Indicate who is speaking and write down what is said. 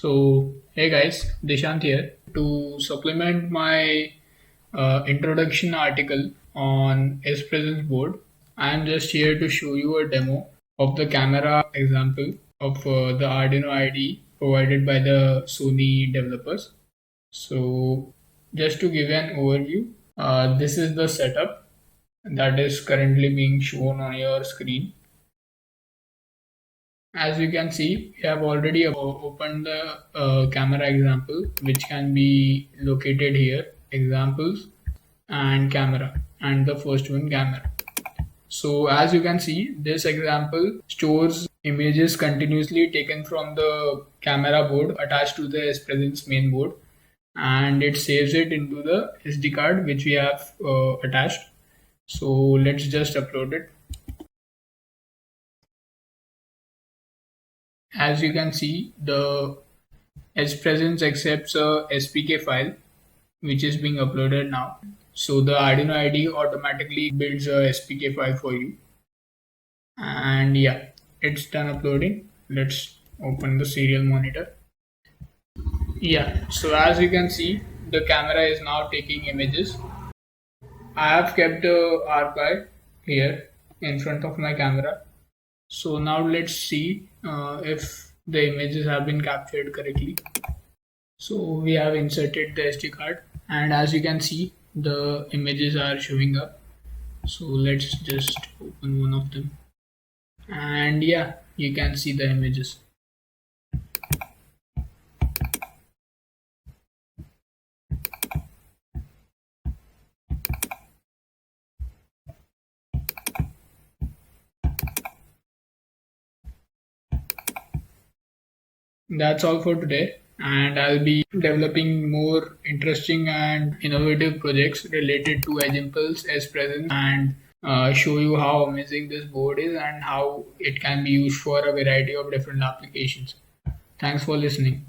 Speaker 1: So, hey guys, Dishant here. To supplement my introduction article on Spresense board, I am just here to show you a demo of the camera example of the Arduino IDE provided by the Sony developers. So, just to give an overview, this is the setup that is currently being shown on your screen. As you can see, we have already opened the camera example, which can be located here, examples and camera, and the first one, camera. So as you can see, this example stores images continuously taken from the camera board attached to the Spresense main board, and it saves it into the SD card which we have attached. So let's just upload it. As you can see, the Spresense accepts a SPK file which is being uploaded now. So the Arduino IDE automatically builds a SPK file for you. And yeah, it's done uploading. Let's open the serial monitor. Yeah, so as you can see, the camera is now taking images. I have kept the archive here in front of my camera. So now let's see if the images have been captured correctly. So we have inserted the SD card, and as you can see, the images are showing up. So let's just open one of them, and yeah, you can see the images. That's all for today, and I'll be developing more interesting and innovative projects related to Edge Impulse as present, and show you how amazing this board is and how it can be used for a variety of different applications. Thanks for listening.